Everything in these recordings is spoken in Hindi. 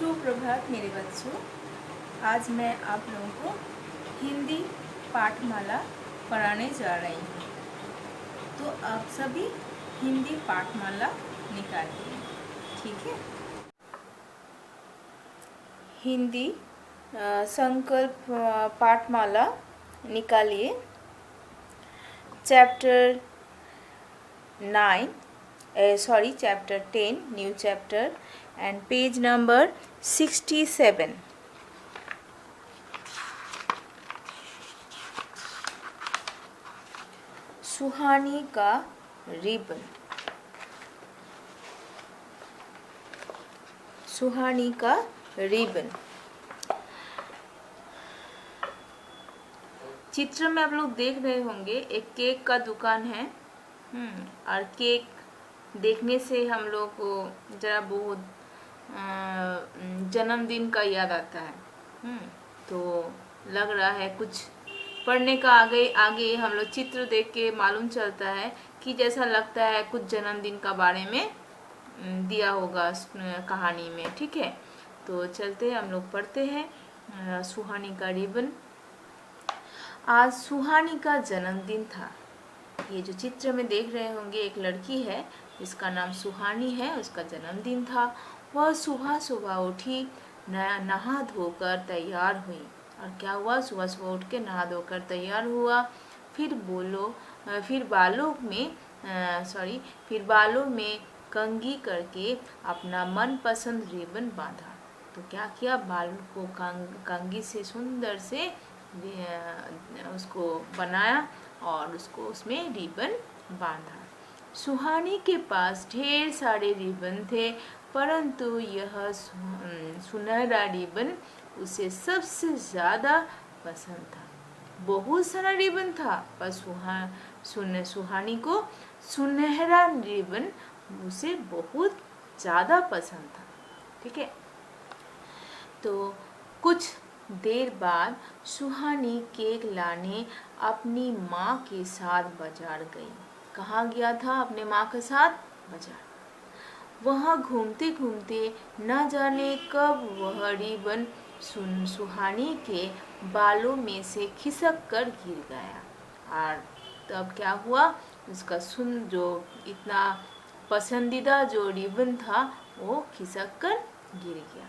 सुप्रभात मेरे बच्चों। आज मैं आप लोगों को हिंदी पाठमाला पढ़ाने जा रही हूँ। तो आप सभी हिंदी पाठमाला निकालिए, ठीक है। हिंदी संकल्प पाठमाला निकालिए। Chapter 10, new chapter and page number 67. सुहानी का रिबन। सुहानी का रिबन। चित्र में आप लोग देख रहे होंगे एक केक का दुकान है। और केक देखने से हम लोग को जरा बहुत जन्मदिन का याद आता है। तो लग रहा है कुछ पढ़ने का आगे हम लोग चित्र देख के मालूम चलता है कि जैसा लगता है कुछ जन्मदिन का बारे में दिया होगा कहानी में, ठीक है। तो चलते हम लोग पढ़ते हैं सुहानी का रिबन। आज सुहानी का जन्मदिन था। ये जो चित्र में देख रहे होंगे एक लड़की है जिसका नाम सुहानी है, उसका जन्मदिन था। वह सुबह सुबह उठी, नहा धोकर तैयार हुई। और क्या हुआ, सुबह सुबह उठ के नहा धोकर तैयार हुआ। फिर बालों में कंघी करके अपना मनपसंद रिबन बांधा। तो क्या किया, बाल को कंघी से सुंदर से उसको बनाया और उसको उसमें रिबन बांधा। सुहानी के पास ढेर सारे रिबन थे, परंतु यह सुनहरा रिबन उसे सबसे ज़्यादा पसंद था। बहुत सारा रिबन था पर सुहानी को सुनहरा रिबन उसे बहुत ज़्यादा पसंद था, ठीक है। तो कुछ देर बाद सुहानी केक लाने अपनी माँ के साथ बाजार गई। कहाँ गया था, अपने माँ के साथ बाजार। वहाँ घूमते घूमते न जाने कब वह रिबन सुहानी के बालों में से खिसक कर गिर गया। और तब क्या हुआ, उसका जो इतना पसंदीदा जो रिबन था वो खिसक कर गिर गया।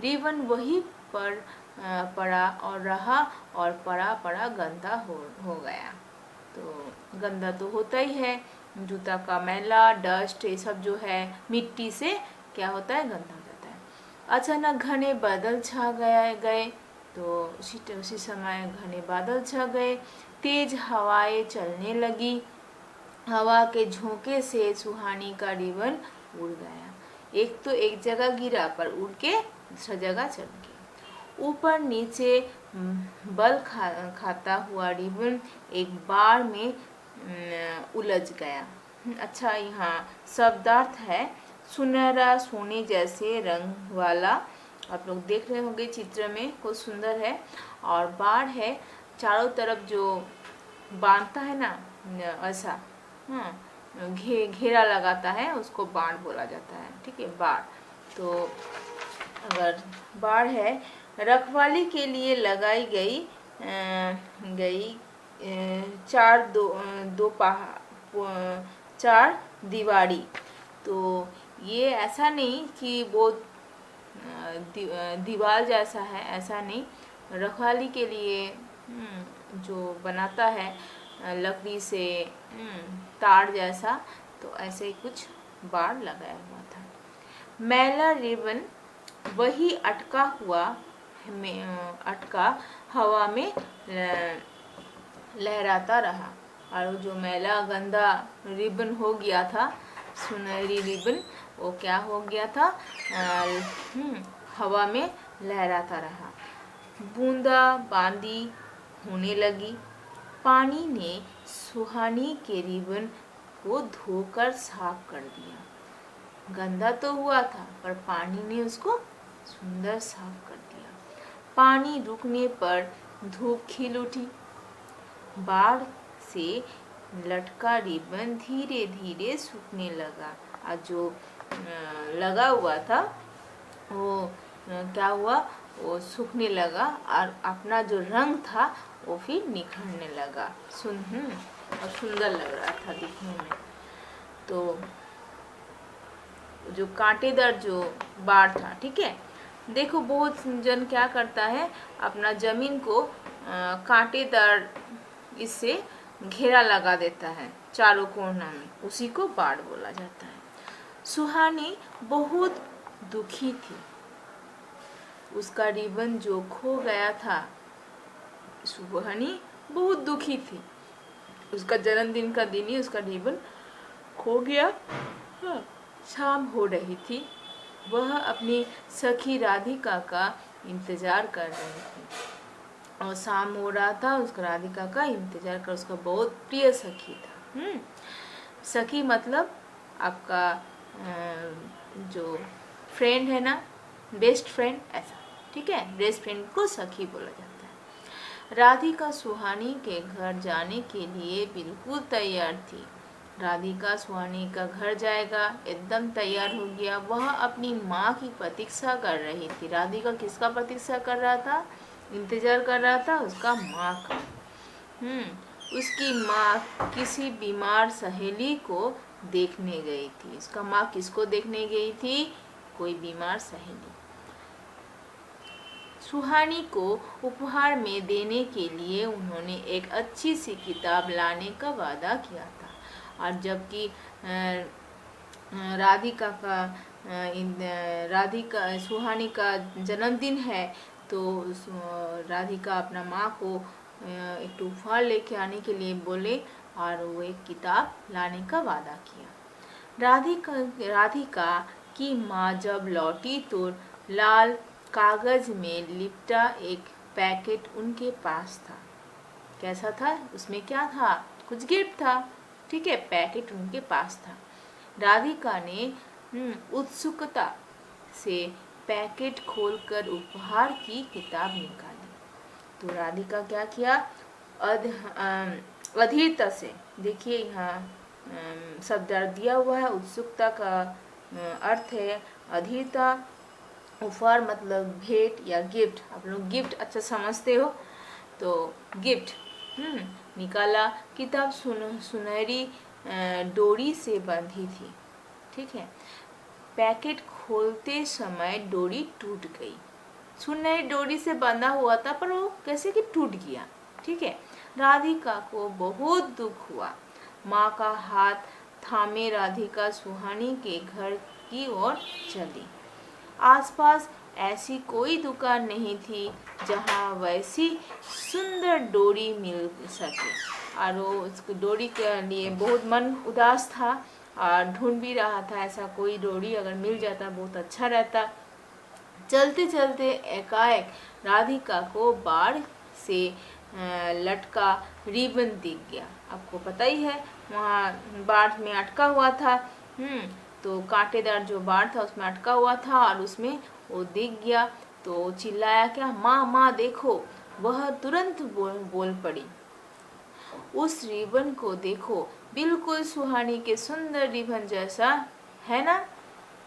रिबन वहीं पर पड़ा और रहा और पड़ा गंदा हो गया। तो गंदा तो होता ही है, जूता का मैला, डस्ट, ये सब जो है मिट्टी से क्या होता है, गंदा हो जाता है। अचानक घने बादल छा गए। तो उसी समय घने बादल छा गए। तेज हवाएं चलने लगी। हवा के झोंके से सुहानी का रिबन उड़ गया। एक जगह गिरा पर उड़ के दूसरा जगह चल गया। ऊपर नीचे बल खाता हुआ रिबन एक बार में उलझ गया। अच्छा, यहाँ शब्दार्थ है सुनहरा, सोने जैसे रंग वाला। आप लोग देख रहे होंगे चित्र में, बहुत सुंदर है। और बाढ़ है, चारों तरफ जो बांधता है ना ऐसा, घेरा लगाता है, उसको बाढ़ बोला जाता है, ठीक है, बाढ़। तो अगर बाढ़ है, रखवाली के लिए लगाई गई चार दीवारी। तो ये ऐसा नहीं कि वो दीवार जैसा है, ऐसा नहीं। रखवाली के लिए जो बनाता है लकड़ी से तार जैसा, तो ऐसे कुछ बाड़ लगाया हुआ था। मैला रिबन वही अटका हवा में लहराता रहा। और जो मैला गंदा रिबन हो गया था, सुनहरी रिबन, वो क्या हो गया था, हवा में लहराता रहा। बूंदा बांदी होने लगी। पानी ने सुहानी के रिबन को धोकर साफ कर दिया। गंदा तो हुआ था पर पानी ने उसको सुंदर साफ कर दिया। पानी रुकने पर धूप खिल उठी। बाढ़ से लटका रिबन धीरे धीरे सूखने लगा। और जो लगा हुआ था वो क्या हुआ, वो सूखने लगा और अपना जो रंग था वो फिर निखरने लगा। और सुंदर लग रहा था दिखने में। तो जो कांटेदार जो बाढ़ था, ठीक है, देखो बहुत जन क्या करता है, अपना जमीन को कांटेदार इससे घेरा लगा देता है चारों कोना में, उसी को बाढ़ बोला जाता है। सुहानी बहुत दुखी थी, उसका रिबन जो खो गया था। सुहानी बहुत दुखी थी, उसका जन्मदिन का दिन ही उसका रिबन खो गया। हाँ, शाम हो रही थी, वह अपनी सखी राधिका का इंतजार कर रही थी। और शाम हो रहा था, उसका राधिका का इंतजार कर, उसका बहुत प्रिय सखी था। सखी मतलब आपका जो फ्रेंड है ना, बेस्ट फ्रेंड, ऐसा, ठीक है, बेस्ट फ्रेंड को सखी बोला जाता है। राधिका सुहानी के घर जाने के लिए बिल्कुल तैयार थी। राधिका सुहानी का घर जाएगा, एकदम तैयार हो गया। वह अपनी माँ की प्रतीक्षा कर रही थी। राधिका किसका प्रतीक्षा कर रहा था, इंतजार कर रहा था, उसका माँ का। उसकी माँ किसी बीमार सहेली को देखने गई थी। उसका माँ किसको देखने गई थी, कोई बीमार सहेली। सुहानी को उपहार में देने के लिए उन्होंने एक अच्छी सी किताब लाने का वादा किया था। और जबकि राधिका सुहानी का जन्मदिन है, तो राधिका अपना माँ को एक उपहार लेके आने के लिए बोले और वो एक किताब लाने का वादा किया। राधिका की माँ जब लौटी तो लाल कागज में लिपटा एक पैकेट उनके पास था। कैसा था, उसमें क्या था, कुछ गिफ्ट था, ठीक है, पैकेट उनके पास था। राधिका ने उत्सुकता से पैकेट खोलकर उपहार की किताब निकाली। तो राधिका क्या किया, अधीरता से, देखिए यहाँ शब्द दिया हुआ है, उत्सुकता का अर्थ है अधीरता। उपहार मतलब भेंट या गिफ्ट, आप लोग गिफ्ट अच्छा समझते हो, तो गिफ्ट निकाला। किताब सुनहरी डोरी से बंधी थी, ठीक है। पैकेट खोलते समय डोरी टूट गई। सुनहरी डोरी से बंधा हुआ था, पर वो कैसे कि टूट गया, ठीक है। राधिका को बहुत दुख हुआ। माँ का हाथ थामे राधिका सुहानी के घर की ओर चली। आसपास ऐसी कोई दुकान नहीं थी जहाँ वैसी सुंदर डोरी मिल सके, और वो उसकी डोरी के लिए बहुत मन उदास था और ढूंढ भी रहा था ऐसा कोई डोरी अगर मिल जाता बहुत अच्छा रहता। चलते चलते एकाएक राधिका को बाढ़ से लटका रिबन दिख गया। आपको पता ही है, वहाँ बाढ़ में अटका हुआ था, तो कांटेदार जो बाढ़ था उसमें अटका हुआ था और उसमें वो दिख गया। तो चिल्लाया क्या, माँ माँ देखो। वह तुरंत बोल पड़ी, उस रिबन को देखो, बिल्कुल सुहानी के सुंदर रिबन जैसा है ना।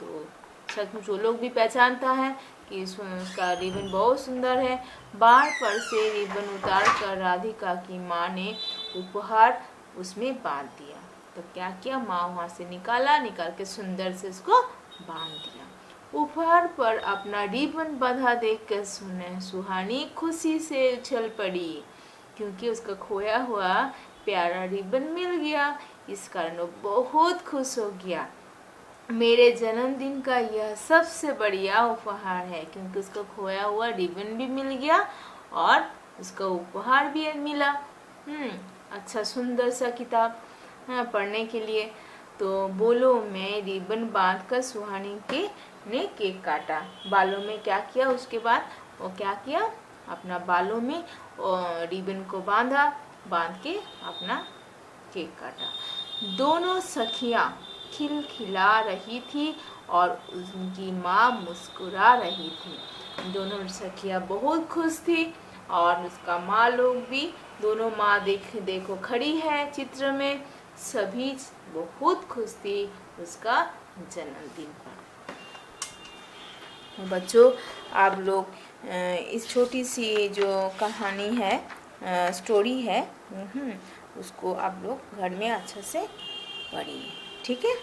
तो सचमुच जो लोग भी पहचानता है कि उसका रिबन बहुत सुंदर है। बाढ़ पर से रिबन उतार कर राधिका की माँ ने उपहार उसमें बांध दिया। तो क्या किया, माँ वहाँ से निकाल के सुंदर से उसको बांध दिया। उपहार पर अपना रिबन बंधा देखकर सुहानी खुशी से उछल पड़ी, क्योंकि उसका खोया हुआ प्यारा रिबन मिल गया। इस कारण वो बहुत खुश हो गया। मेरे जन्मदिन का यह सबसे बढ़िया उपहार है, क्योंकि उसका खोया हुआ रिबन भी मिल गया और उसका उपहार भी मिला। अच्छा सुंदर सा किताब पढ़ने के लिए। तो बोलो मैं रिबन बांधकर सुहानी ने केक काटा। बालों में क्या किया, उसके बाद वो क्या किया, अपना बालों में रिबन को बांध के अपना केक काटा। दोनों सखियां खिलखिला रही थी और उनकी माँ मुस्कुरा रही थी। दोनों सखियां बहुत खुश थी और उसका माँ लोग भी, दोनों माँ देखो खड़ी है चित्र में, सभी बहुत खुश थी उसका जन्मदिन पर। बच्चों, आप लोग इस छोटी सी जो कहानी है, स्टोरी है, उसको आप लोग घर में अच्छे से पढ़िए, ठीक है।